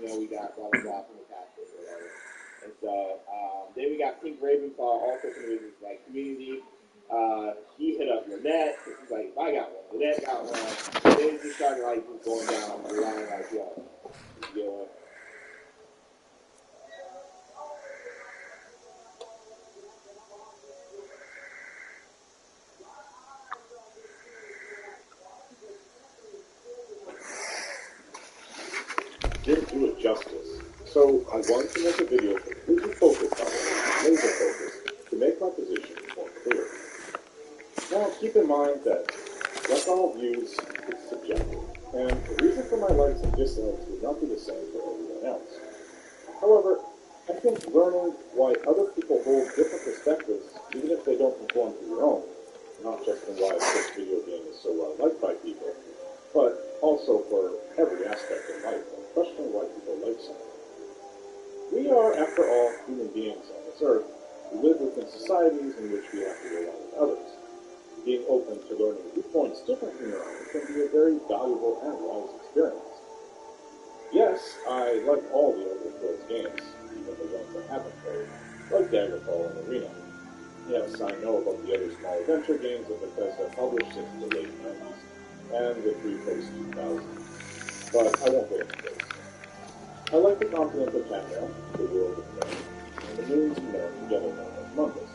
we got blah blah blah from the castle or whatever. And so then we got Pink Ravenclaw, also from the like community. He hit up Lynette, because he's like, if I got one, Lynette got one. Then he started like just going down the line like, yo, you know. Didn't do it justice. So I wanted to make a video completely focused on it, laser focused, to make my position more clear. Now keep in mind that, like all views, it's subjective, and the reason for my likes and dislikes would not be the same for everyone else. However, I think learning why other people hold different perspectives, even if they don't conform to your own, not just in why this video game is so well liked by people, but also for every aspect of life, and questioning why people like something. We are, after all, human beings on this earth who live within societies in which we have to rely on others. Being open to learning viewpoints different from your own can be a very valuable and wise experience. Yes, I like all the overhears games, even the ones I haven't played, like Daggerfall and Arena. Yes, I know about the other small adventure games that Bethesda published since the late 90s, and the 3 post-2000s, but I won't get into those. I like the continent of Canada, the world of Maine, and the moons and men together known as Mundus.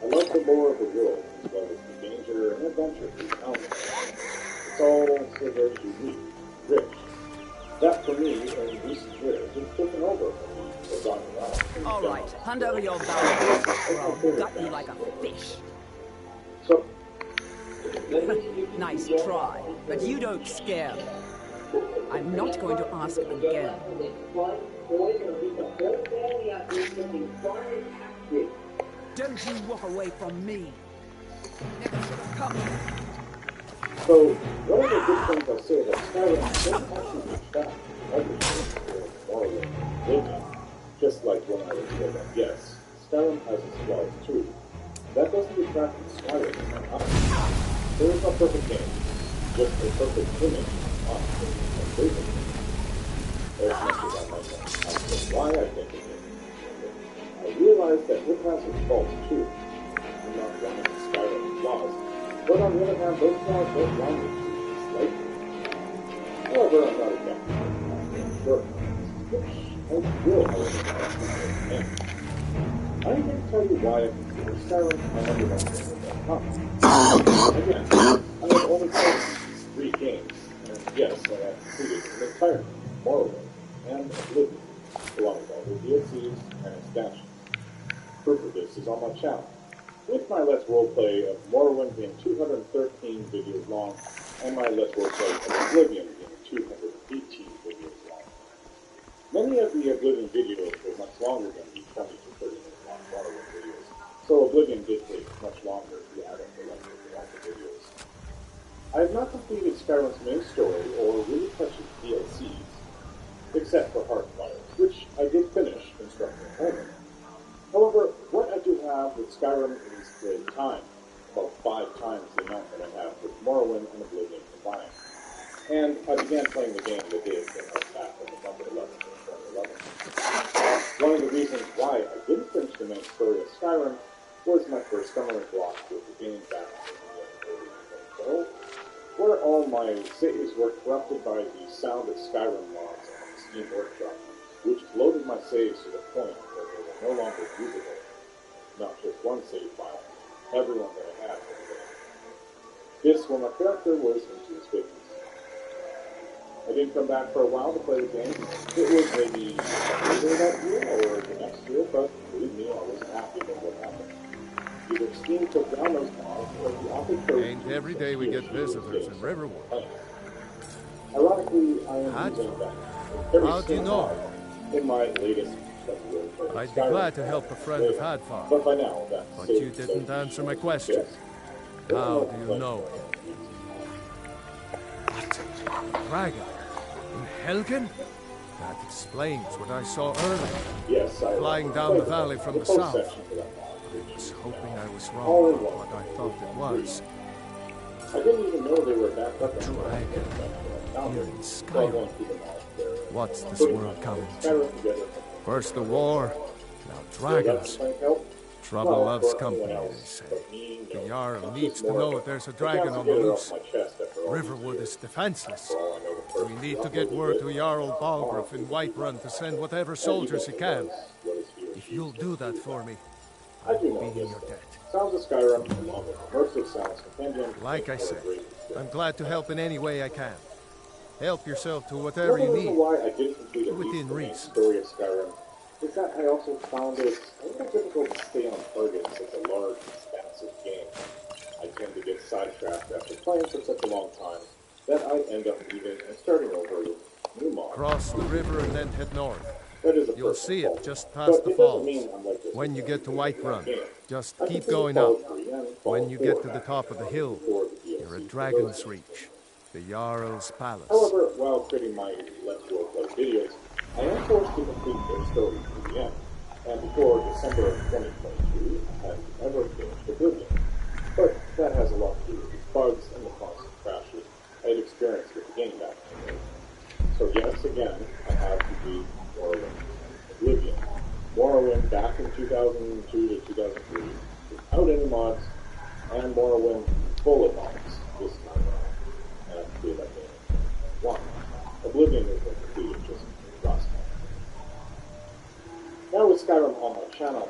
I like the lore of the world, as well as the danger and adventure we found in it. It's all so very unique, rich. That, for me, in recent years, has taken over or gone around. All right, hand over your barrel, or I'll gut you like a fish. So, Nice try, but you don't scare me. I'm not going to ask again. Don't you walk away from me. Never should have come. So, one of the good things I say about Skyrim doesn't actually reach back to everything or living, just like when I was growing up. Yes, Skyrim has its flaws too. That doesn't detract from Skyrim in my eyes. There is no perfect game, just a perfect image of living. As much as I might not ask why I think it is, I realize that it has its faults too. I'm not running Skyrim flaws. But on the other hand, those flaws don't blind me to slightly. However, I'm not against which I will, however, I'm going to tell you why I consider Skyrim my number one game of all time. Again, I have only played 3 games, and yes, I have completed an entire Morrowind and Oblivion, along with all the DLCs and expansions. Proof of this is on my channel, with my Let's Roleplay of Morrowind being 213 videos long, and my Let's Roleplay of Oblivion being 218 videos long. Many of the Oblivion videos were much longer than the 20 to 30 minute long Morrowind videos, so Oblivion did take much longer to add up the length of the longer videos. I have not completed Skyrim's main story or really touched its DLCs, except for Heartfire, which I did finish constructing Helgen. However, what I do have with Skyrim is the time, about 5 times the amount that I have with Morrowind and Oblivion combined. And I began playing the game the day it came out back on November 11th of 2011. One of the reasons why I didn't finish the main story of Skyrim was my first stumbling block with the game back in 2012, where all my saves were corrupted by the Sound of Skyrim mods on the Steam Workshop, which bloated my saves to the point where they were no longer usable. Not just one save file, everyone that I had for the game. This when my character was into his 50s. I didn't come back for a while to play the game. It was maybe later that year or the next year, but believe me, I wasn't happy with what happened. Either Steam took down those mods, or the author chose Ain't every day we get visitors in Riverwood. Ironically, I am using that. How do you know? In my latest I'd be glad to help a friend of Hadfar, but by now, but you didn't answer my question. How do you know? What? Dragon? In Helgen? That explains what I saw earlier. Yes, flying down the valley from the south. I was hoping I was wrong about what I thought it was. I didn't even know they were back up in Dragon. Here in So I Skyrim. won't keep them all there. What's this Putting world coming to? Skyrim together. First the war, now Build up dragons. to find help. Trouble Well, loves for company, anyone they else, say. but me, The no. Jarl That's needs just to more know of if there's a I dragon got on to the get it loose. off my chest after all these Riverwood years. is defenseless. For all I know, the We person need to not get really word good. to Jarl Balgruuf in Whiterun to send whatever soldiers he can. What is he or If she you'll do that for me, I I'll do be know in this your thing. debt. Sounds of Skyrim, along with immersive sounds compendium. Like I said, I'm glad to help in any way I can. Help yourself to Another whatever you reason need. why I didn't complete at Within least the main reason. story of Skyrim is that I also found it a little difficult to stay on target in such a large, expansive game. I tend to get sidetracked after playing for such a long time that I end up leaving and starting over with new mods. Cross the river and then head north. That is a You'll personal see fault. it just But past the it doesn't falls. mean I'm like this When with you get to every Whiterun, game. just I keep completed going up. Fallout 3 and When Fallout you 4 get to the back top of the hill, before the DLC you're at for Dragon's those games. Reach, the Jarl's Palace. However, while creating my Let's Roleplay videos, I am forced to complete their story to the end. And before December of 2022, I hadn't ever finished Oblivion. But that has a lot to do with the bugs and the constant crashes I had experienced with the game back in the day. So yes, again, I have to beat Morrowind Oblivion. Morrowind back in 2002 to 2003, without any mods, and Morrowind full of mods this time around. And I completed that game in 1. Oblivion has been completed just last month. Now with Skyrim on my channel,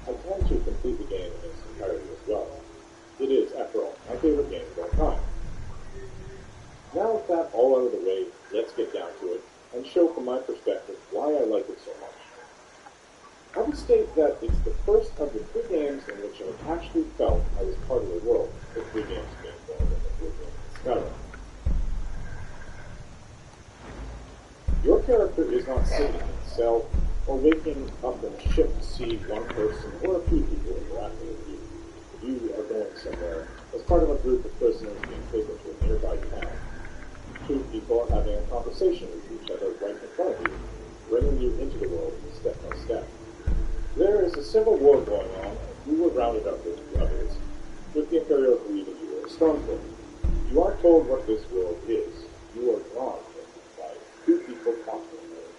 I tend to complete the game in its entirety as well. It is, after all, my favorite game of all time. Now with that all out of the way, let's get down to it and show from my perspective why I like it so much. I would state that it's the first of the 3 games in which I actually felt I was part of the world, the 3 games being Morrowind, Oblivion, and Skyrim. Your character is not sitting in a cell or waking up in a ship to see one person or a few people interacting with you. You are going somewhere as part of a group of prisoners being taken to a nearby town. 2 people are having a conversation with each other right in front of you, bringing you into the world step by step. There is a civil war going on, and you were rounded up with the others, with the Imperial believing you were a stormcloak. You aren't told what this world is. You are drawn by 2 people talking about it.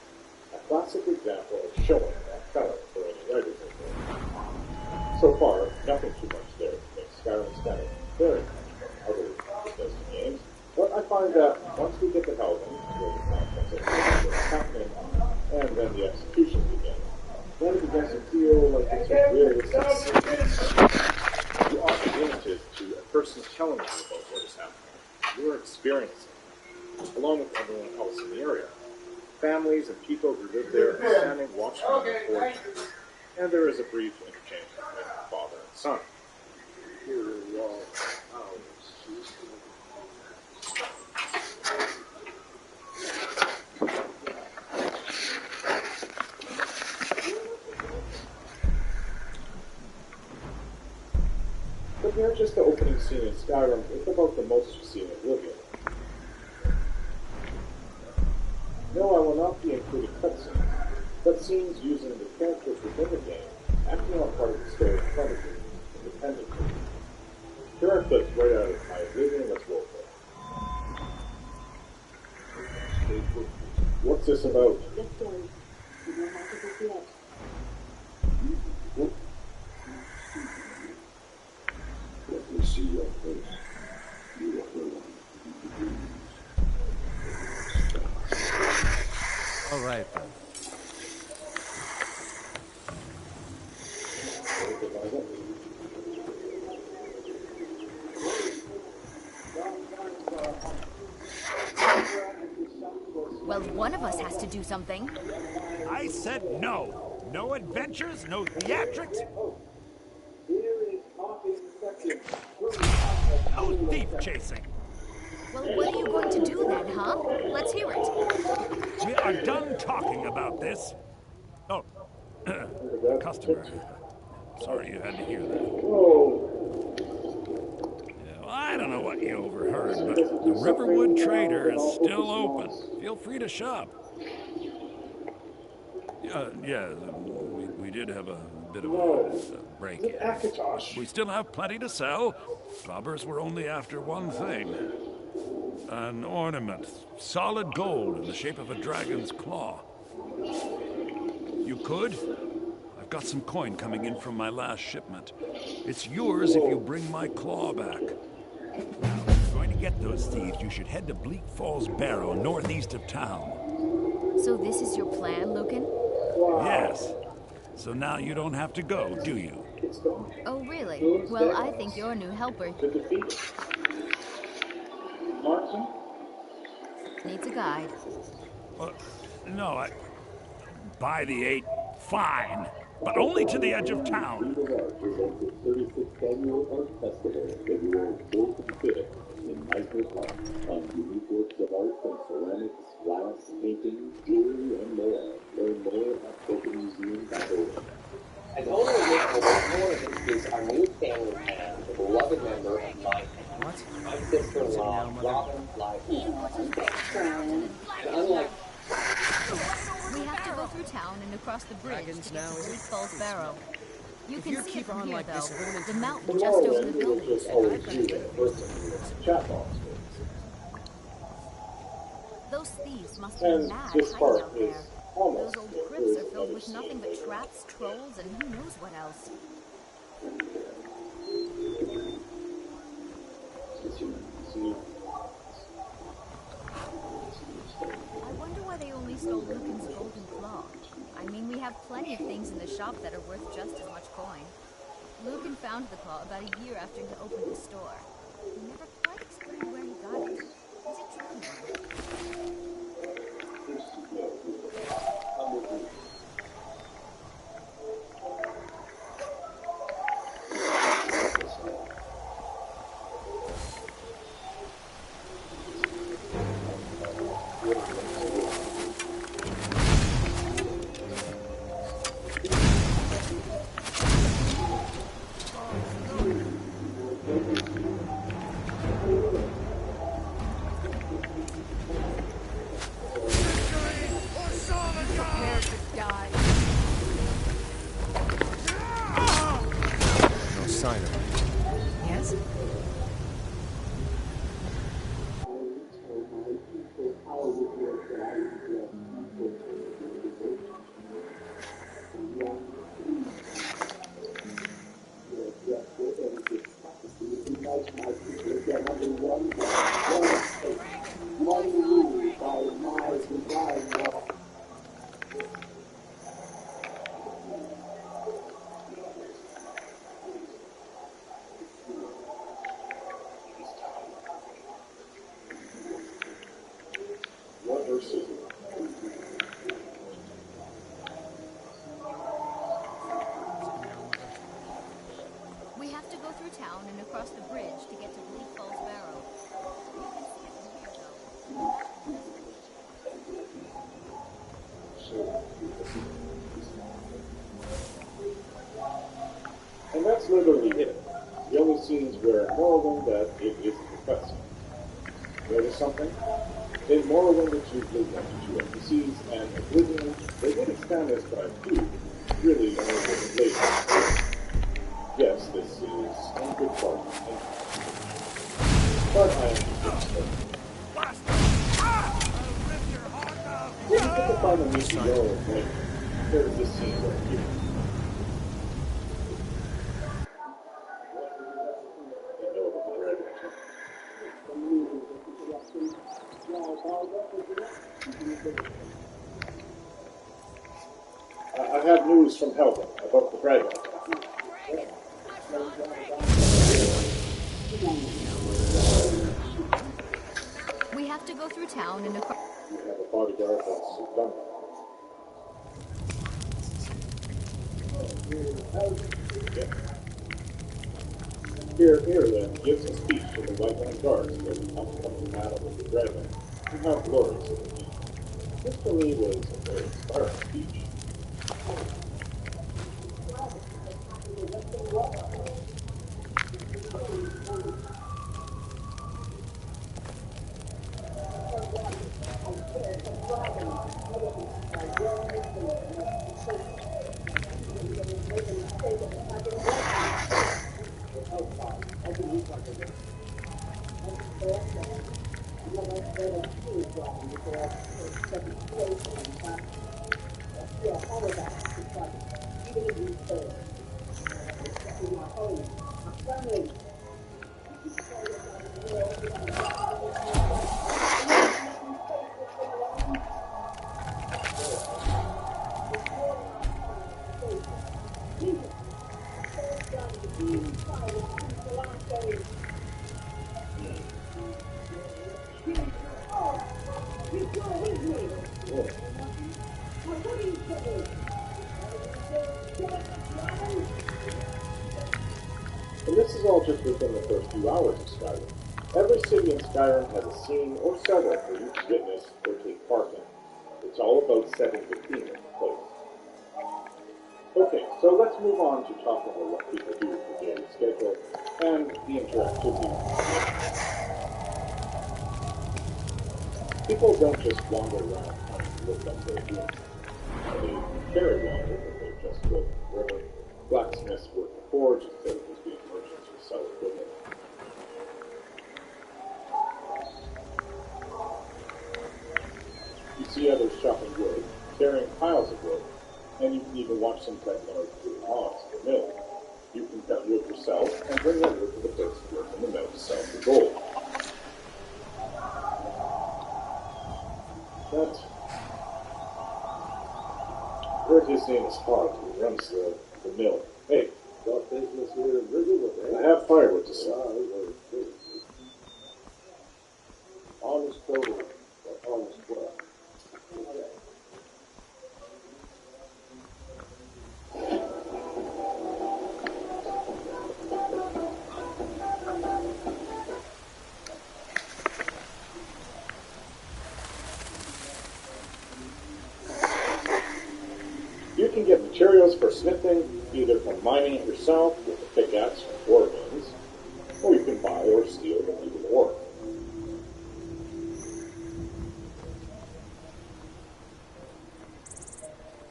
A classic example of showing that talent for any writers in there. So far, nothing too much there to make Skyrim stand very much from other Bethesda games, but I find that once we get to Helgen, where the nonsense of what's happening, and then the execution begins, then it begins to feel like it's a really you are limited to a person telling you about what is happening. You're experiencing it, along with everyone else in the area. Families and people who live there are standing watching the unfolding, and there is a brief interchange between father and son. Compared just the opening scene in Skyrim, it's about the most you see in Oblivion. No, I will not be including cutscenes, but scenes using the characters within the game, acting on part of the story in front of you, independently. Here are clips right out of my Oblivion Let's Roleplay. What's this about? The story. You don't have to forget. Let me see your face. You are the one who believes. All right, then. Well, one of us has to do something. I said no. No adventures, no theatrics, no thief chasing. Well, what are you going to do then, huh? Let's hear it. We are done talking about this. Oh, customer. Sorry you had to hear that. Yeah, well, I don't know what you overheard, but the Riverwood Trader is still open. Feel free to shop. Yeah, we did have a bit of No. a break. Is it Akatosh? We still have plenty to sell. Robbers were only after one thing. An ornament, solid gold in the shape of a dragon's claw. You could? I've got some coin coming in from my last shipment. It's yours if you bring my claw back. Now, if you're going to get those thieves, you should head to Bleak Falls Barrow, northeast of town. So this is your plan, Lucan? Yes. So now you don't have to go, do you? It's gone. Oh, really? Well, I think your new helper To defeat it. Martin? needs a guide. No, by the 8, fine. But only to the edge of town. Freedom Art presents its 36th annual art festival, February 4th and 5th in Meisner Park, on unique works of art from ceramics, glass, painting, jewelry, and more. Learn more at bookmuseum.org. As owner of this will more to introduce our new family man, the beloved member of my sister-in-law, Robin Life. And unlike We have to go through town and across the bridge Dragons to get now to is Bleak Falls Barrow. You If can you see it keep from on here, like this, though. we're gonna The mountain From just now over on, the it will buildings. just always be the person who chat box. Those thieves must be And mad this hiding part out is there. almost Those old the crypts are first filled other with nothing scene. but traps, trolls, and who knows what else. I wonder why they only stole Lucan's golden claw. I mean, we have plenty of things in the shop that are worth just as much coin. Lucan found the claw about a year after he opened the store. He never quite explained where he got it. Is it truly one? Prepare to die. No sign of it. Yes? What versus We have to go through town and across the bridge to get to Bleak Falls Barrow. You can see it from here, though. And that's literally it. The only scenes where Morrowind that it is confessing. Notice something? In Morrowind that you live into NPCs and Oblivion, they did expand this by two. Really only with later. Yes, this is in good quality. But I am Where do you think you'll find the music of like compared to this scene right here? You know about the dragon. I have news from Helgen about the dragon. We have to go through town and across. You have a bodyguard that's done that. Here then gives a speech to the White Guards that will come from the battle with the dragon and how glorious it will be. This for me was a very inspiring speech. And this is all just within the first few hours of Skyrim. Every city in Skyrim has a scene or several for you to witness or take part in. It's all about setting the theme in place. Okay, so let's move on to talk about what people do with the daily schedule and the interactivity. People don't just wander around and look up their dreams. They carry water, but they just go to the river. Blacksmiths work the forge instead of just being merchants who sell equipment. You see others chopping wood, carrying piles of wood, and you can even watch some cut down through logs in the mill. You can cut wood yourself and bring that wood to the place to work in the mill to sell for gold. But heard his name is Hart, who runs the mill. Hey, got business here in Riverwood, eh? I have firewood to sell. Honest clothing, honest work. You can get materials for smithing, either from mining it yourself with a pickaxe or organs, or you can buy or steal from either ore.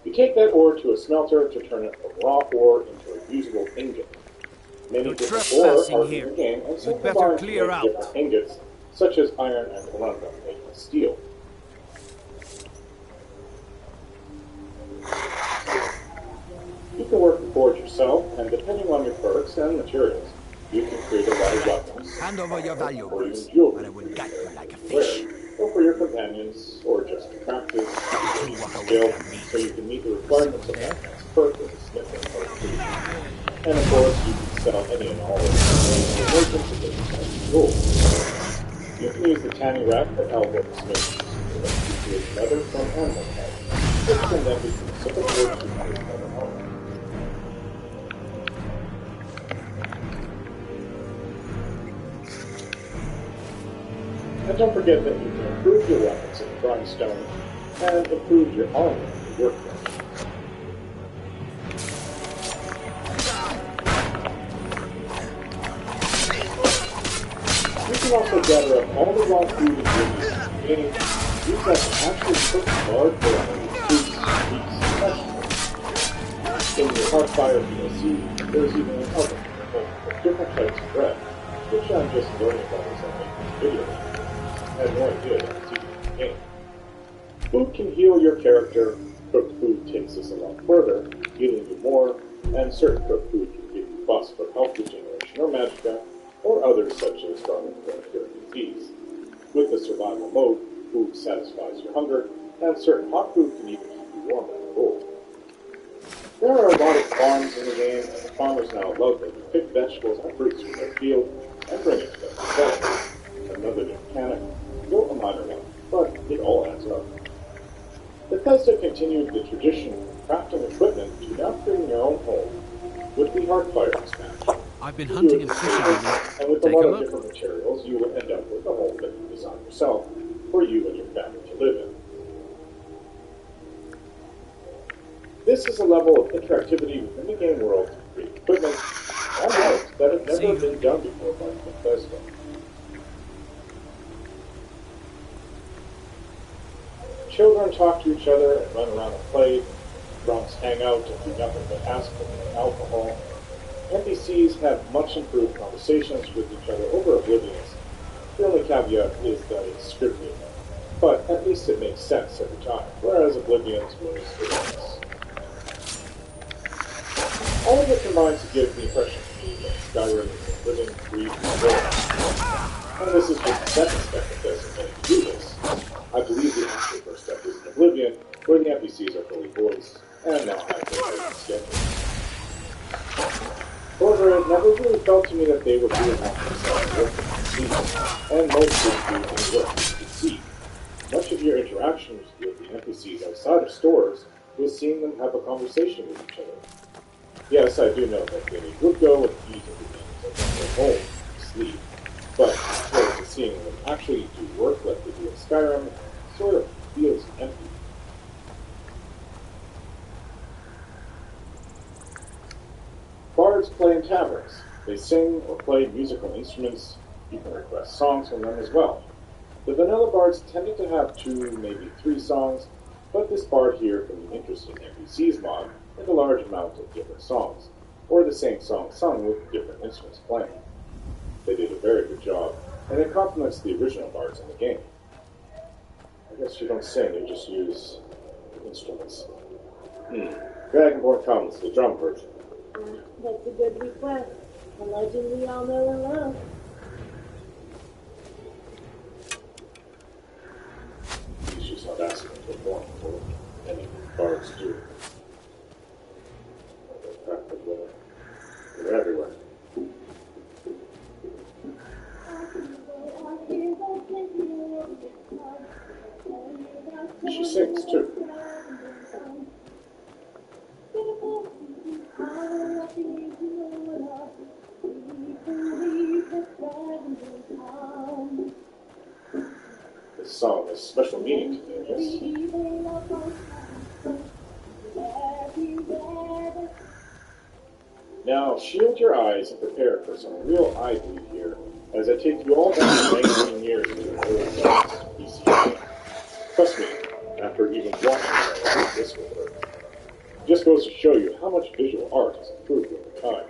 You take that ore to a smelter to turn it from raw ore into a usable ingot. Many You're different ore trespassing are here. in the game, and some You'd better combine to clear make out. different ingots, such as iron and corundum, making steel. You can work the forge yourself, and depending on your perks and materials, you can create a lot of weapons, Hand over your or valuables, even jewelry, or I will gut you like a rare, fish. or for your companions, or just to practice, You walk away skill, from me. so you can meet the requirements of that next perk as a smith and artisan. And of course, you can sell any and all of the merchants to get yourself gold. You can use the tanning rack that Alva the smith uses to create leather from animal parts, which can then be specific works to create leather armor. And don't forget that you can improve your weapons in grindstone and improve your armor in the workbench. You can also gather up all the raw food ingredients in the game, use that to actually cook large varieties of foods, meats, and vegetables. In your Hearthfire DLC, there's even an oven with different types of bread, which I'm just learning about as I make this video. I had no idea that was even in the game. Food can heal your character. Cooked food takes this a lot further, healing you more, and certain cooked food can give you buffs for health regeneration or magicka, or others such as garlic or cure disease. With the survival mode, food satisfies your hunger, and certain hot food can even keep you warm in the cold. There are a lot of farms in the game, and the farmers now love that you pick vegetables and fruits from their field and bring it to them to sell. Another new mechanic, though a minor one, but it all adds up. Bethesda continued the tradition of crafting equipment to now creating your own home with the Hearthfire expansion. I've been hunting and fishing in this. And with a Take lot a of look. different materials, you will end up with a home that you design yourself for you and your family to live in. This is a level of interactivity within the game world to create equipment and art that have never been done before by Bethesda. Children talk to each other and run around and play. Drunks hang out and do nothing but ask for more alcohol. NPCs have much improved conversations with each other over Oblivion's. The only caveat is that it's scripted, but at least it makes sense every time, whereas Oblivion's was erroneous. All of it combines to give the impression to me that Skyrim is a living, breathing world. And this is just the second step that doesn't manage to do this. I believe the actual first step is in Oblivion, where the NPCs are fully voiced, and now have their own schedule. However, it never really felt to me that they were doing enough themselves work to succeed, and most didn't do any work to succeed. Much of your interactions with the NPCs outside of stores was seeing them have a conversation with each other. Yes, I do know that they would go and eat at the games and then go home and sleep, but compared to seeing them actually do work like they do in Skyrim, it sort of feels empty. Bards play in taverns. They sing or play musical instruments. You can request songs from them as well. The vanilla bards tended to have 2, maybe 3 songs, but this bard here from the Interesting NPCs mod had a large amount of different songs, or the same song sung with different instruments playing. They did a very good job, and it complements the original bards in the game. I guess you don't sing, you just use instruments. Dragonborn comes, the drum version. That's a good request. A legend we all know and love. He's just not asking to perform for any bards do. They're everywhere. She sings too. This song has special meaning to me, I guess. Now, shield your eyes and prepare for some real eye bleed here, as I take you all back 19 years to the old days BC. Trust me, after even watching this with her, it just goes to show you how much visual art has improved over time.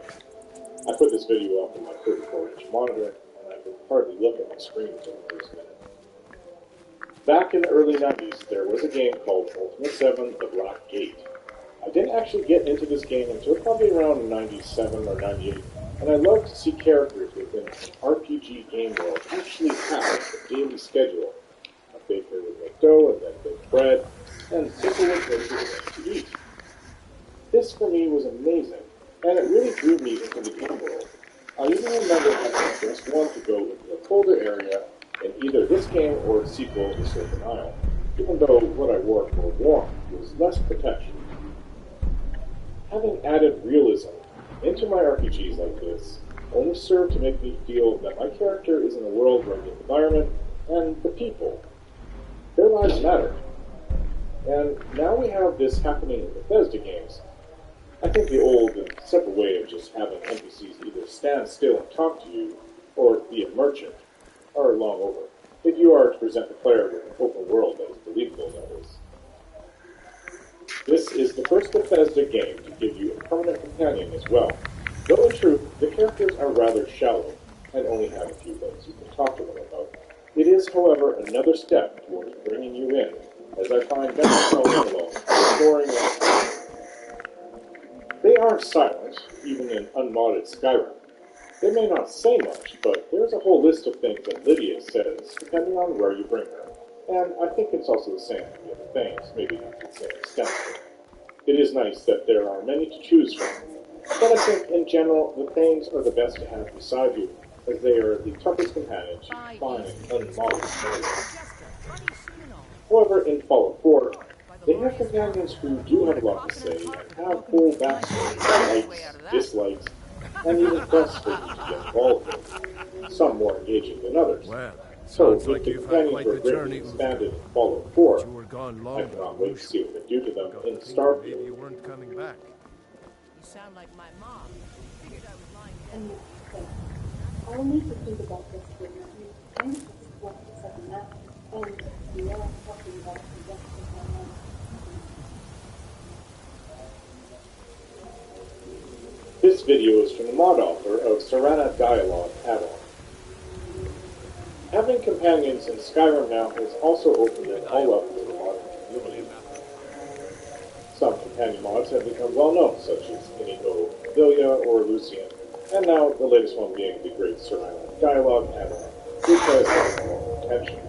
I put this video up on my 34-inch monitor, and I could hardly look at my screen for the first minute. Back in the early 90s, there was a game called Ultimate 7: The Black Gate. I didn't actually get into this game until probably around 97 or 98, and I loved to see characters within an RPG game world actually have a daily schedule. A baker would make dough and then bake bread, and people would go to the game to eat. This for me was amazing, and it really drew me into the game world. I even remember having just one to go into a colder area in either this game or its sequel, The Serpent Isle, even though what I wore for warmth was less protection. Having added realism into my RPGs like this only served to make me feel that my character is in a world where the environment and the people, their lives matter. And now we have this happening in Bethesda games. I think the old and simple way of just having NPCs either stand still and talk to you, or be a merchant, are long over, if you are to present the player with an open world that is believable, that is. This is the first Bethesda game to give you a permanent companion as well, though in truth, the characters are rather shallow, and only have a few things you can talk to them about. It is, however, another step towards bringing you in, as I find myself alone, exploring life. They aren't silent, even in unmodded Skyrim. They may not say much, but there's a whole list of things that Lydia says, depending on where you bring her. And I think it's also the same for the other things, maybe not to the same extent. It is nice that there are many to choose from, but I think, in general, the things are the best to have beside you, as they are the toughest companions you can find in unmodded Skyrim. However, in Fallout 4, they have companions who do have a lot to say, and have full backstories, likes, dislikes, and even quests for you to get involved in, some more engaging than others. Well, So, sounds with like the you've had companions quite who the are greatly journey. expanded in Fallout 4, You were gone I longer cannot than wait to see what they do to them Got in the feeling maybe Starfield. you weren't coming back. You sound like my mom. Figured I was lying And down. I'll need to think about this for you. I need to support the second half, and we are talking about the rest of my life. This video is from the mod author of Serana Dialogue add-on. Having companions in Skyrim now has also opened it all up to the modern community. Some companion mods have become well known, such as Inigo, Villia, or Lucian, and now the latest one being the great Serana Dialogue add-on, which has more attention.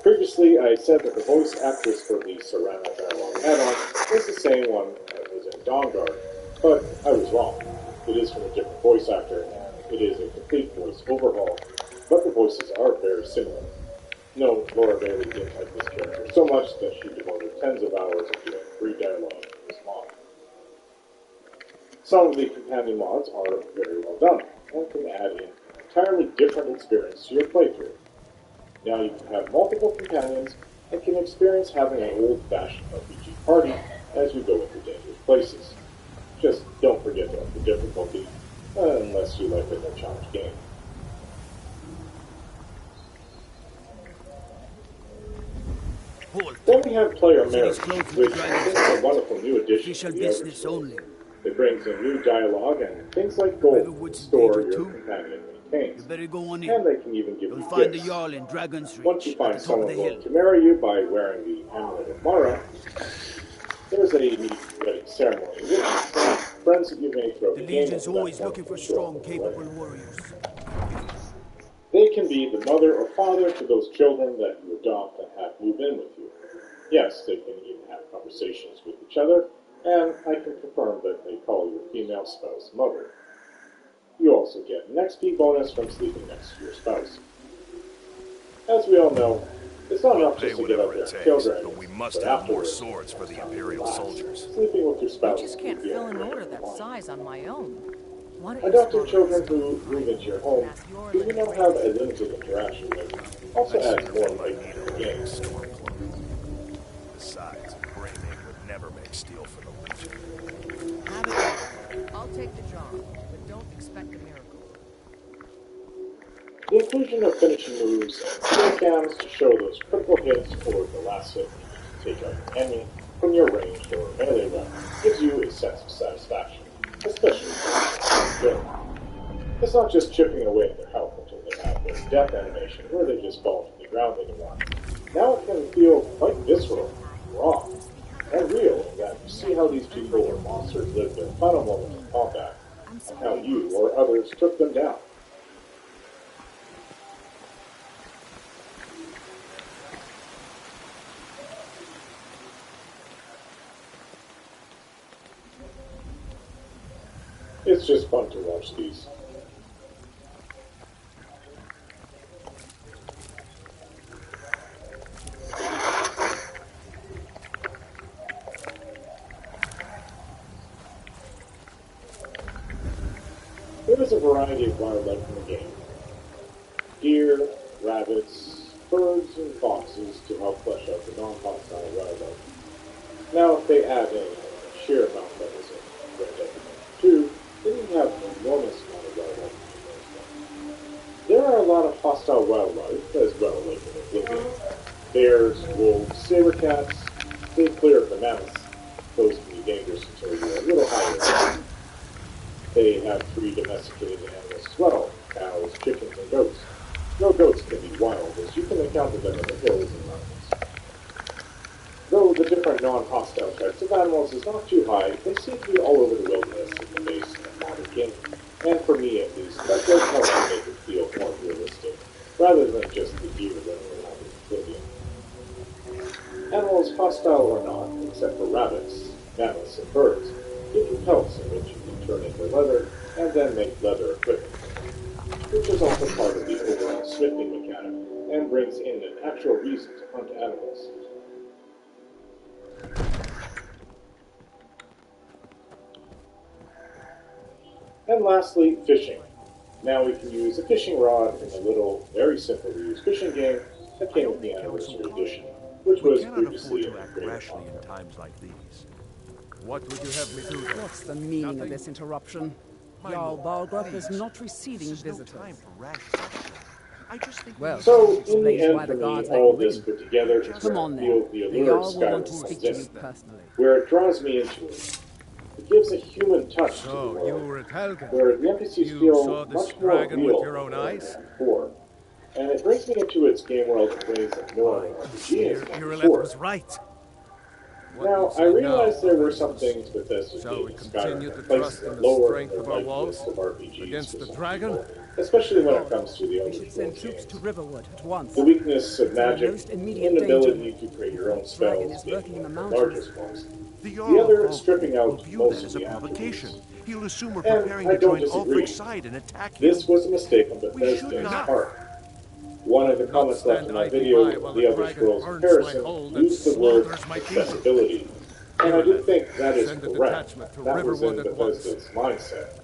Previously, I said that the voice actress for the Serana Dialogue add-on was the same one that was in Dawnguard, but I was wrong. It is from a different voice actor, and it is a complete voice overhaul, but the voices are very similar. No, Laura Bailey didn't like this character so much that she devoted tens of hours of doing free dialogue in this mod. Some of the companion mods are very well done, and can add in an entirely different experience to your playthrough. Now you can have multiple companions, and can experience having an old-fashioned RPG party as you go into dangerous places. Just don't forget to up the difficulty, unless you like a no-challenge game. Then we have Player Marriage, which is a wonderful new addition to the Overhears. It brings in new dialogue and things like gold to store your companion maintains. And they can even give you gifts. Once you find someone willing to marry you by wearing the Amulet of Mara, there's a neat wedding ceremony, which friends that you may throw the game is always looking for strong, capable warriors. They can be the mother or father to those children that you adopt and have move in with you. Yes, they can even have conversations with each other, and I can confirm that they call your female spouse mother. You also get an XP bonus from sleeping next to your spouse. As we all know, it's not enough just to get up there and kill dragons, but we must have more swords for the Imperial soldiers. Sleeping with your spouse I just can't fill an order that size on my own. Adopting children who move into your home, who you now have a limited interaction with, also adds more life to the game. Besides, Brainade would never make steel for the Legion. Have it. I'll take the job, but don't expect a miracle. The inclusion of finishing moves and skill cams to show those critical hits or the last hit to take out an enemy from your ranged or melee round gives you a sense of satisfaction, especially when it's It's not just chipping away at their health until they have their death animation where they just fall to the ground anymore. Now it can feel quite visceral, raw, and real in that you see how these people or monsters live their final moments in combat, and how you or others took them down. It's just fun to watch these. There is a variety of wildlife in the game. Deer, rabbits, birds, and foxes to help flesh out the non-hostile wildlife. Now if they add in a sheer amount that was in Red Dead 2, then you have an enormous amount of wildlife. There are a lot of hostile wildlife as well, like in Oblivion. Bears, wolves, saber cats, stay clear of the mammoths. Those can be dangerous until you're a little higher. They have 3 domesticated animals as well, cows, chickens, and goats. No goats can be wild, as you can encounter them in the hills and mountains. Though the different non-hostile types of animals is not too high, they seem to be all over the wilderness in the base of modern game. And for me at least, that does help to make it feel more realistic, rather than just the deer that are around in Oblivion. Animals, hostile or not, except for rabbits, mammoths, and birds, give you pelts in which you can turn into leather, and then make leather equipment, which is also part of the overall smithing mechanic, and brings in an actual reason to hunt animals. And lastly, fishing. Now we can use a fishing rod in a little, very simple to use fishing game that came with the Anniversary Edition, which was previously to act rashly in times like these. What would you have me do then? What's the meaning of this interruption? Jarl Balgruuf is not receiving visitors. Well, so, in the end, for me, all this put together is Come where on I feel then. the The allure of Jarl will want to Skyrim speak comes to in, you personally. where it draws me into it. The it gives a human touch to the So, world, you were at Helgen. where the NPCs You feel saw this much more dragon real with your own than eyes? before. And it brings me into its game world in ways that no other RPG has done Your before. was right. Now, I realized there were some things with this Shall we in continue Skyrim to that trust places in that the lower strength their of our life walls list of RPGs against for the some dragon? people, especially when it comes to the Elder We should send Scrolls troops to games. Riverwood at once. The weakness of It's in the magic, most the immediate inability danger. to create your own The dragon spells is lurking in the being mountains. the largest ones. The The Jarl other, of stripping Falkreath will out view most that of as a the provocation. attributes. He'll assume we're And preparing I to don't join disagree. Ulfric's side and attack you. This was a mistake on We should Bethesda's not. part. One of the comments left in my video, The Elder Scrolls Comparison, used the word accessibility. And I do think that is correct. That was in Bethesda's mindset.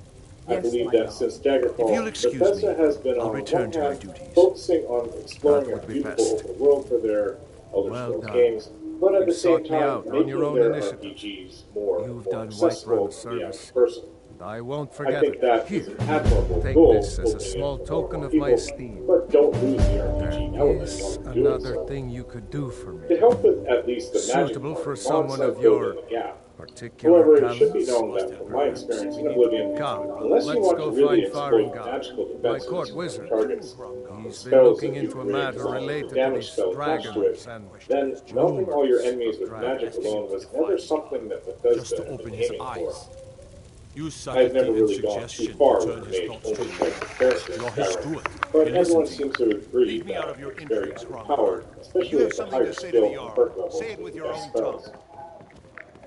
I believe that since If you'll Daggerfall, excuse Bethesda me, has been I'll on return one to my hand duties. focusing on exploring That a would be beautiful best. open world for their Elder Well Scrolls done. games, but at You the same sought me time out on making your own their initiative. RPGs more You've done accessible Whiterun a to the average service. person. I won't I forget think it. that is an admirable Take goal, this as a opening it small up to token more of my people, esteem. but don't lose the There RPG element is while doing another so. thing you could do for To me. help with at least the magic Suitable part, for mods someone have of filled your in the gap. particular However, it should be talents. known that from my experience in Oblivion, Come, unless you let's want go to really find Farin exploit God, magical my defenses court on wizard. targets, He's been spells looking that you into a create matter with related to damage these spell attached to dragons it, and then melting all your rumors enemies of with dragons. magic alone was never something that Bethesda Just to had open been his aiming for. eyes. Use I've never subtlety and really gone too suggestion far to with turn the his mage thoughts only to type of character in You're his Skyrim, steward. but He'll everyone listen to seems to agree Leave me that out of your it's very intrigues, underpowered, You especially have at the something higher to say to skill the and Jarl. perk levels Say it with your best own spells. tongue.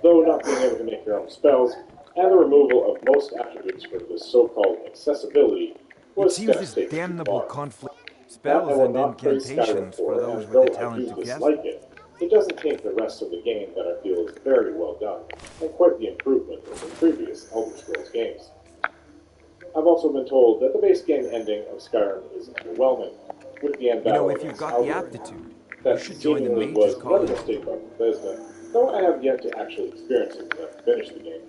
Though not being able to make your own spells, and the removal of most attributes from this so-called accessibility It was seems steps this taken too damnable far. conflict. That I Spells will and not praise Skyrim incantations for for, those and with the though I talent do to guess. dislike it doesn't taint the rest of the game that I feel is very well done, and quite the improvement over previous Elder Scrolls games. I've also been told that the base game ending of Skyrim is underwhelming, with the end You know, battle if you've against got the Algorand. aptitude, That you should join the seemingly Mage's was another College. mistake by Bethesda, though I have yet to actually experience it to finish the game.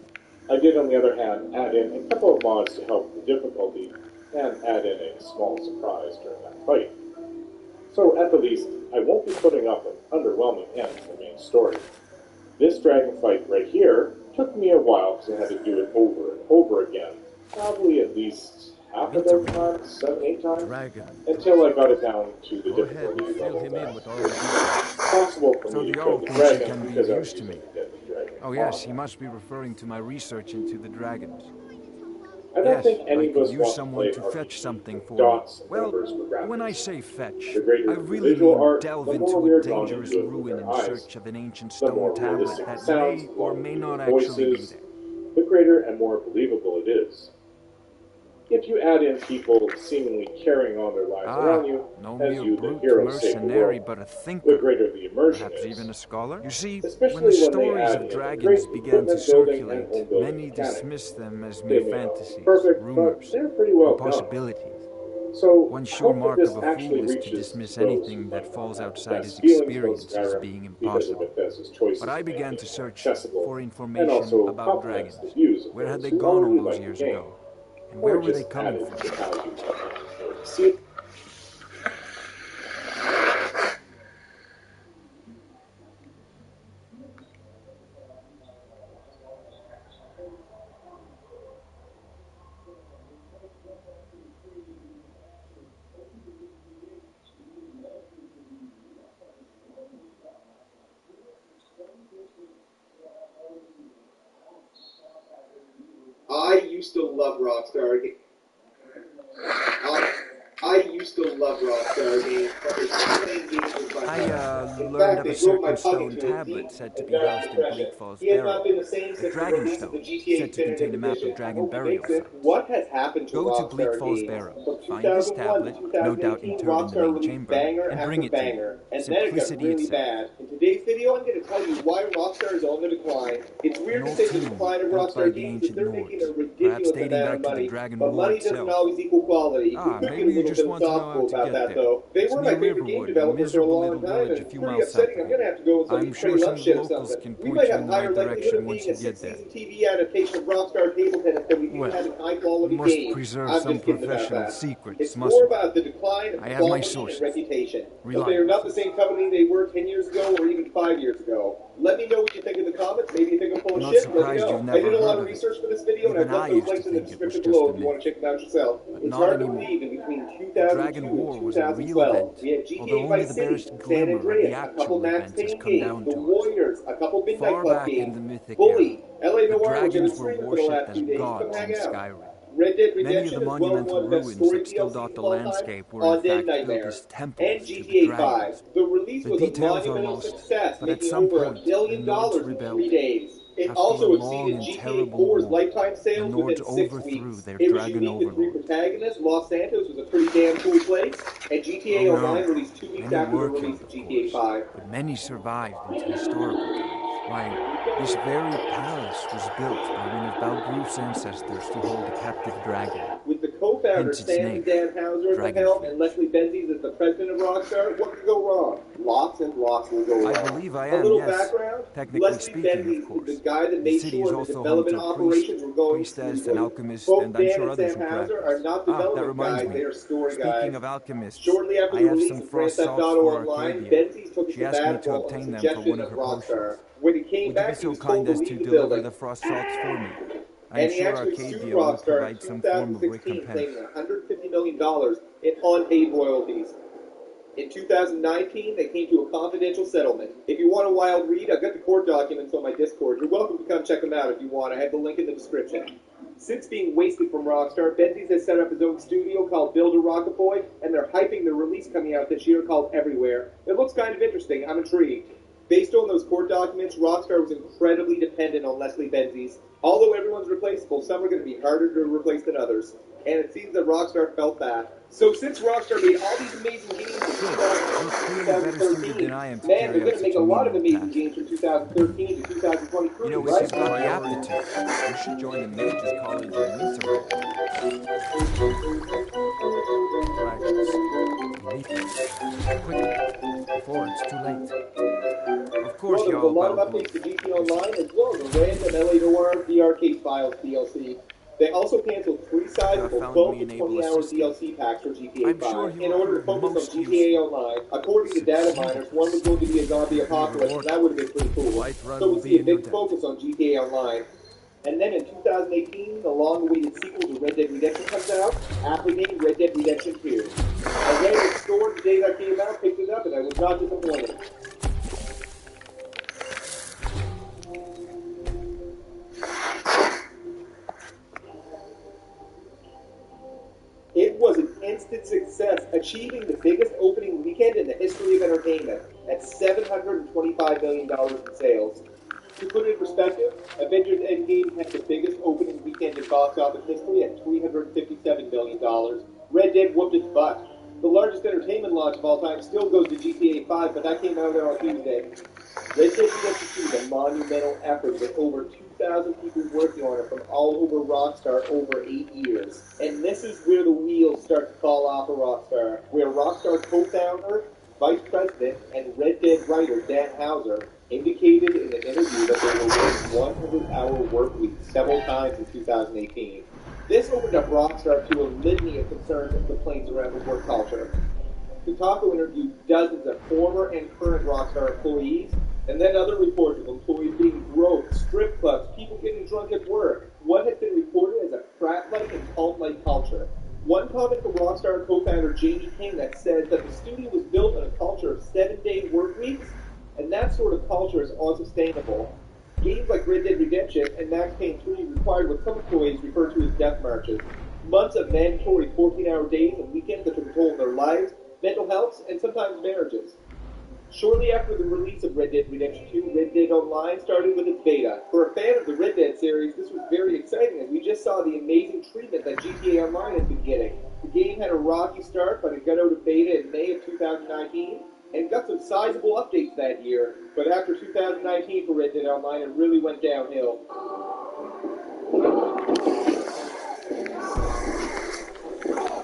I did, on the other hand, add in a couple of mods to help the difficulty, and add in a small surprise during that fight. So, at the least, I won't be putting up an underwhelming end to the main story. This dragon fight right here took me a while because I had to do it over and over again, probably at least half a dozen times, 7, 8 times, Dragon. until I got it down to the Go ahead and difficulty fill level him in with all that the it's possible for So me to the kill Jarl the thinks he dragon can be because I was used to using me. the deadly dragon. Oh yes, he must be referring to my research into the dragons. I don't Yes, think any I of us could use want to someone play to RPG fetch something with for dots, me. Well, numbers for graphics. when I say fetch, The greater I the really visual mean art, delve the more into we a are drawn dangerous into it with ruin in our eyes. search of an ancient The more stone tablet realistic that it sounds, may the or longer may the not actually be voices, there. the greater and more believable it is. If you add in people seemingly carrying on their lives around you, no as mere you, the brute hero, save the mercenary, world, but a the thinker. greater the immersion Perhaps is. even a scholar? You see, Especially when the when they stories add of in dragons great began to equipment building and circulate, home building many mechanics. dismissed them as They mere may not be fantasies, perfect, but rumors, they're pretty well done. impossibilities. So, One I sure hope that mark this of a actually fool is to reaches dismiss those who anything might that falls not have outside best his feelings about experience as Skyrim being because of impossible. Bethesda's choices But I in began making to it search accessible, for and information also about complements dragons. the views of Where had those they who gone all already those like years the game, ago? And or where were they just coming added from? to how you see it. I used to love Rockstar. I used to love Rockstar games, but they keep playing games with my heart. In learned fact, of they a drove my certain puppy stone to a tablet deep said to and be dark housed in depression. Bleak Falls He has Barrow. not been the same A since the dragon release of the stone GTA said to contain a Definitive map Edition. of I dragon hope he burial makes it. sites. What has happened to Go to Rockstar Bleak Falls games? Barrow, From find this 2001 tablet, to no doubt 2018, interred in the Rockstar main released chamber, banger and after bring it to banger, you. and then it got Simplicity really itself. bad. In today's video, I'm going to tell you why Rockstar is on the decline. It's weird An to old say the tomb decline of built by Rockstar the games, ancient because they're making a Nords, ridiculous perhaps dating amount back of to the money. Dragon But War money doesn't itself. always equal quality. Ah, We're maybe getting a you little just want to know how philosophical to about get that, there. though. They It's were near my favorite game Riverwood, a developer for a miserable long little time, village a and few pretty miles upsetting. I'm south. going to have to go with some I'm sure Ukraine some lunch ship locals something. can We point might you have in a the higher right likelihood direction of once being you a get there. six-season TV adaptation of Rockstar table tennis than we do Well, having high-quality must games. preserve I'm some just kidding about professional that. secrets, It's mustn't more about the decline of I have my quality sources. and reputation. But they Reliable are not the same company they were 10 years ago or even even 5 years ago. Let me know what you think in the comments. Maybe you think I'm full I'm of not shit. Let me surprised know. you've I did never a lot heard of of it. research for this video, and Even I've left I those used to links in the think it was description just below a if you want myth. to check them out yourself. But It's not hard to anymore. believe in between The 2002 Dragon and War was a real 2012. event, We had although GTA only Vice the City, barest San glimmer of the Andreas, a couple actual Max events has Payne come games, down The to us. Warriors, a couple Midnight Far Club back in games, the mythic Bully, era, LA the Noir, which I've been dragons were streaming for the worshipped last as 2 days. Come gods in hang out. Skyrim. Red Dead Many of Redemption the is well monumental one of the best ruins story that still DLCs dot of the all time. landscape were in Undead fact built Nightmare, as and temples to the GTA 5. dragons. The release The was a details are monumental lost, success, but at making some over point, $1 billion the Nords in 3 rebelled. days. It After also a long exceeded and GTA terrible 4's war, lifetime the sales Nords within 6 overthrew weeks. their It was dragon unique with 3 overlord. protagonists. Los Santos was a pretty damn cool place, and GTA Oh Online no, released 2 weeks many after the were release killed, of of GTA course, 5. but many survived into historical times. Why, this very palace was built by one of Balgroof's ancestors to hold a captive dragon. With the co-founders Hence its Sam name, and Dan Houser at the Dragon helm Fleet. and Leslie Benzies as the president of Rockstar, what could go wrong? Lots and lots will go wrong. I believe I A am, little yes. background, Technically Leslie speaking, of Benzies is course. the guy that The made city sure is the also home development to a operations were going priestess, smoothly. an alchemist, Both and I'm Dan sure and others Sam who Houser practice. are not That development reminds guys, me. they are story Speaking guys. of alchemists, Shortly after I the have release some of Grand frost Theft salts Auto for Online, Arcadia. Benzies took a She asked me to sabbatical on the obtain them for suggestion one of of her Rockstar. potions. When he came Would you be back, he so was told kind to as to leave the deliver building. the frost salts for me? I'm And he sure actually sued Arcadia will Rockstar provide in some form of 2016, recompense. claiming $150 million in unpaid royalties. In 2019, they came to a confidential settlement. If you want a wild read, I've got the court documents on my Discord. You're welcome to come check them out if you want. I have the link in the description. Since being wasted from Rockstar, Benzies has set up his own studio called Builder Rocket Boy, and they're hyping the release coming out this year called Everywhere. It looks kind of interesting. I'm intrigued. Based on those court documents, Rockstar was incredibly dependent on Leslie Benzies. Although everyone's replaceable, some are going to be harder to replace than others. And it seems that Rockstar felt that. So since Rockstar made all these amazing games in You're clearly better suited than I am to man, carry they're out going to make such a a lot of menial amazing task. games from 2013 to 2023, You know, if right? you've got the aptitude, you should join the Mages College in Winterhold. Dragons. Meet them. Quickly, before it's too late. Of course, Well, there was a y'all lot of about updates to GT Online as well as a random LA Noir The Arcade Files DLC. They also canceled 3 sizable found 12 me to an able 20 hour assistant. DLC packs for GTA I'm 5 sure he in will order to prove focus most on GTA useful. Online. According to data miners, one was going to be a zombie apocalypse, and that would have been pretty cool. Light run So will we'll be see a in your big debt. focus on GTA Online. And then in 2018, the long-awaited sequel to Red Dead Redemption comes out, aptly named Red Dead Redemption 2. I ran it stored the day that came out, picked it up, and I was not disappointed. It was an instant success, achieving the biggest opening weekend in the history of entertainment at $725 million in sales. To put it in perspective, Avengers Endgame had the biggest opening weekend in box office history at $357 million. Red Dead whooped its butt. The largest entertainment launch of all time still goes to GTA 5, but that came out on Tuesday. Red Dead Redemption 2 is a monumental effort with over 2,000 people working on it from all over Rockstar over 8 years. And this is where the wheels start to fall off of Rockstar, where Rockstar co-founder, vice president, and Red Dead writer Dan Houser indicated in an interview that they were working 100-hour work weeks several times in 2018. This opened up Rockstar to a litany of concerns and complaints around the work culture. Kotaku interviewed dozens of former and current Rockstar employees, and then other reports of employees being broke, strip clubs, people getting drunk at work. What has been reported as a frat-like and cult-like culture. One comment from Rockstar co-founder Jamie King that says that the studio was built on a culture of 7-day work weeks, and that sort of culture is unsustainable. Games like Red Dead Redemption and Max Payne 3 required what some employees refer to as death marches. Months of mandatory 14-hour days and weekends that took a toll on their lives, mental health, and sometimes marriages. Shortly after the release of Red Dead Redemption 2, Red Dead Online started with its beta. For a fan of the Red Dead series, this was very exciting as we just saw the amazing treatment that GTA Online has been getting. The game had a rocky start, but it got out of beta in May of 2019, and got some sizable updates that year. But after 2019 for Red Dead Online, it really went downhill.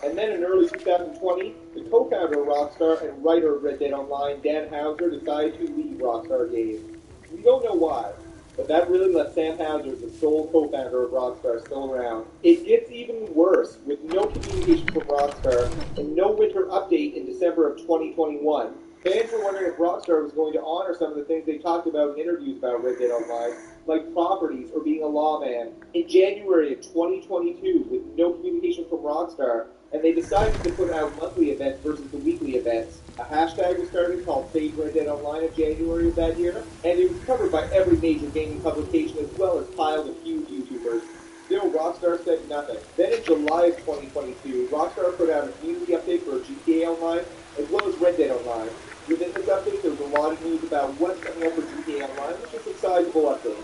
And then in early 2020, the co-founder of Rockstar and writer of Red Dead Online, Dan Houser, decided to leave Rockstar Games. We don't know why, but that really left Sam Houser, the sole co-founder of Rockstar, still around. It gets even worse, with no communication from Rockstar and no winter update in December of 2021. Fans were wondering if Rockstar was going to honor some of the things they talked about in interviews about Red Dead Online, like properties or being a lawman. In January of 2022, with no communication from Rockstar, and they decided to put out monthly events versus the weekly events. A hashtag was started called Save Red Dead Online in January of that year, and it was covered by every major gaming publication as well as piles of huge YouTubers. Still, Rockstar said nothing. Then in July of 2022, Rockstar put out a community update for GTA Online, as well as Red Dead Online. Within this update, there was a lot of news about what's coming up for GTA Online, which is a sizable update.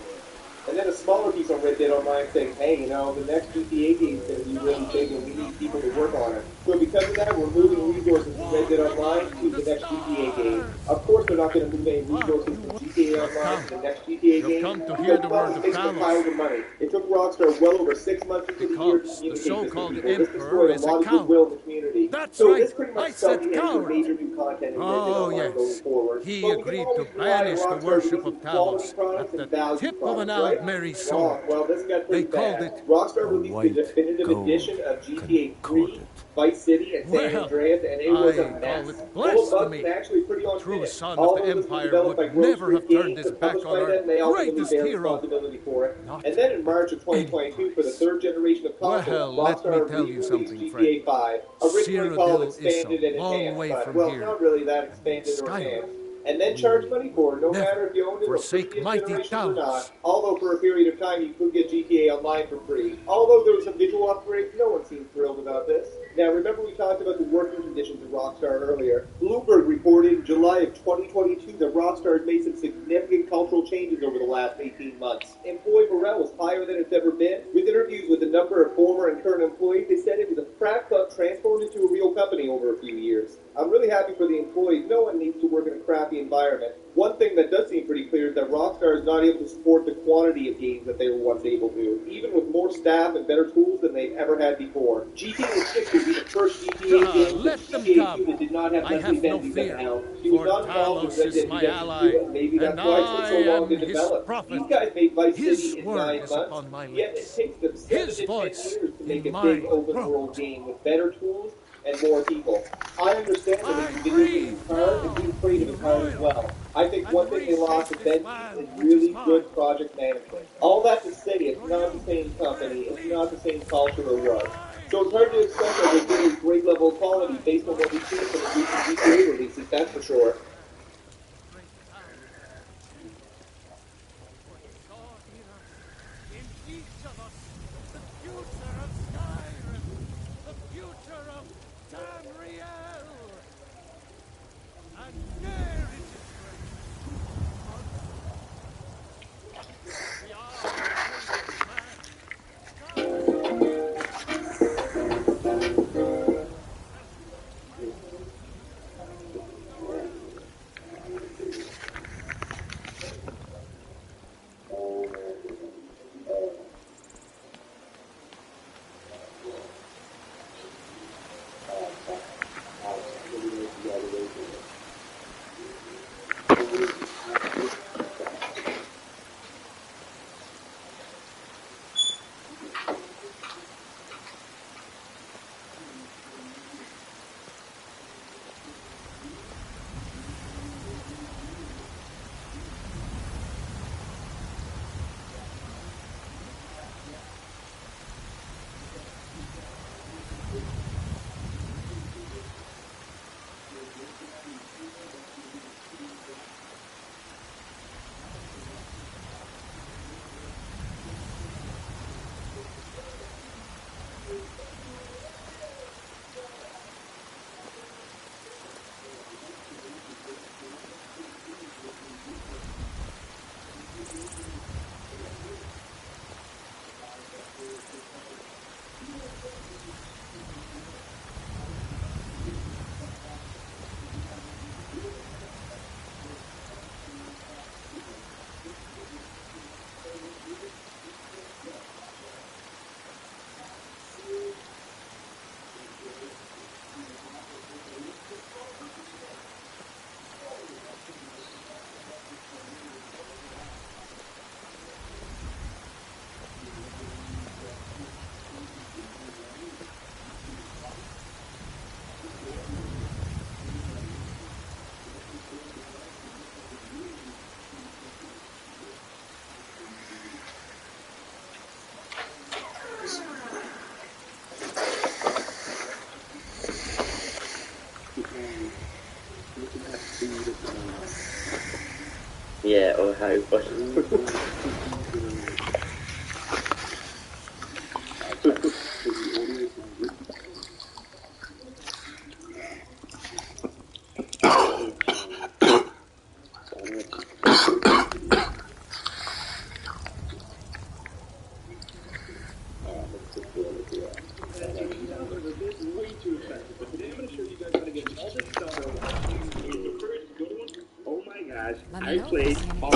And then a smaller piece on Red Dead Online saying, hey, you know, the next GTA game is going to be really big and we need people to work on it. So because of that, we're moving resources from Red Dead Online to the next GTA game. Of course, they're not going to move any resources from GTA Online to the next GTA game. Come to hear the word of piles of money. It took Rockstar well over 6 months into the year to communicate this to people. This destroyed a lot of goodwill in the community. That's so right. this pretty much spelled the end for major new content in Red Dead Online going forward. He But agreed to banish the worship of Talos at the tip of an Altmer sword. Well, this got pretty They called bad. it Rockstar released the definitive edition of GTA 3, Vice City, and San Andreas, and it was a mess. Full of bugs and actually pretty on True son All of the those Empire would never have turned his back on our greatest hero. Responsibility for it. And then in March of 2022, for the third generation of consoles, Rockstar released GTA 5, originally called Expanded and Enhanced, but, well, not really that expanded or enhanced. And then charge money for it, no matter if you owned it or previous generations or not. Although for a period of time you could get GTA Online for free. Although there was some visual upgrades, no one seemed thrilled about this. Now remember we talked about the working conditions of Rockstar earlier. Bloomberg reported in July of 2022 that Rockstar has made some significant cultural changes over the last 18 months. Employee morale was higher than it's ever been. With interviews with a number of former and current employees, they said it was a frat club transformed into a real company over a few years. I'm really happy for the employees. No one needs to work in a crappy environment. One thing that does seem pretty clear is that Rockstar is not able to support the quantity of games that they were once able to, even with more staff and better tools than they've ever had before. GTA 6 would be the first GTA game let since them GTA come. 2 that did not have I Leslie have no Benzies fear, at the helm. She was not involved with Red Dead my Redemption ally, 2, and maybe that's and why it took so I long to am his develop. prophet. These guys made Vice His City in word 9 is months, upon my yet it lips. takes them 7 His to 10 voice years to make in a big my open-world game with better tools and more people. I understand that making video games is hard and being creative is hard as well. I think one thing they lost is really good project management. All that to say, it's not the same company, it's not the same culture it was. So it's hard to expect that we'll get a great level of quality based on what we've seen from the recent GTA releases, that's for sure. In each of us, the future of Skyrim, the future of Tamriel, and there it is great. We are Yeah, or Harry Potter. Oh my gosh, Let me I know if you played see anything.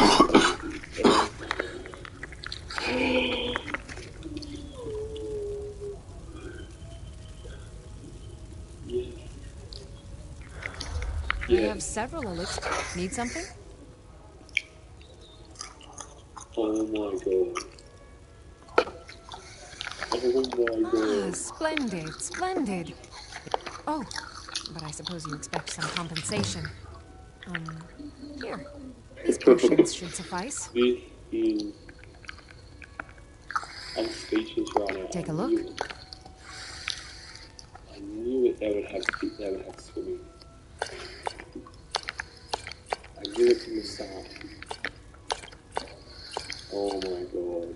I have several elixirs. Need something? Oh my god. Oh my god. Splendid, splendid. Oh, but I suppose you expect some compensation. Here. These potions should suffice. This is... I'm speechless right now. Take a look. I knew it. They would have swimming. I knew it from the start. Oh my god.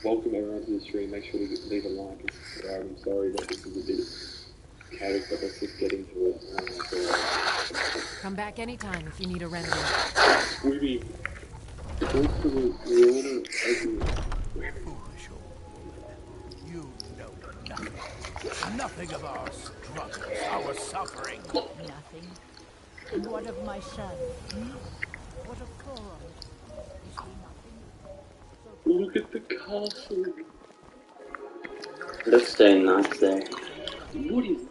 Welcome everyone to the stream. Make sure to leave a like and subscribe. I'm sorry that this is a bit chaotic, but let's just get into it. Oh my god. Come back anytime if you need a remedy. Swimming. Talk to the water everywhere. Foolish old woman. You know nothing. Nothing of our struggles, our suffering. Nothing. And what of my son? What of Thoron? Is he nothing? Look at the castle. Looks so nice there. What is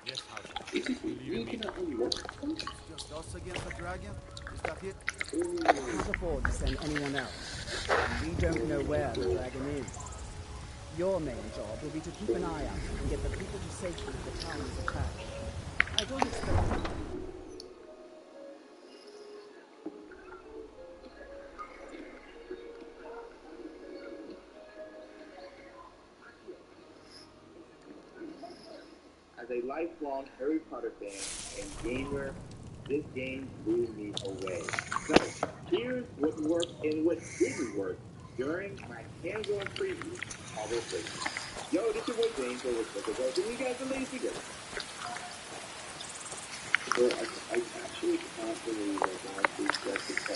This house this? Is you can unlock them? Just us against the dragon? Is that it? Can't afford to send anyone else. We don't know where the dragon is. Your main job will be to keep an eye out and get the people to safety if the town is attacked. I don't expect... As a lifelong Harry Potter fan and gamer, this game blew me away. So, here's what worked and what didn't work during my hands-on preview of this game. Yo, this is what James was supposed to go. Can you guys believe together? Well, I actually can't believe that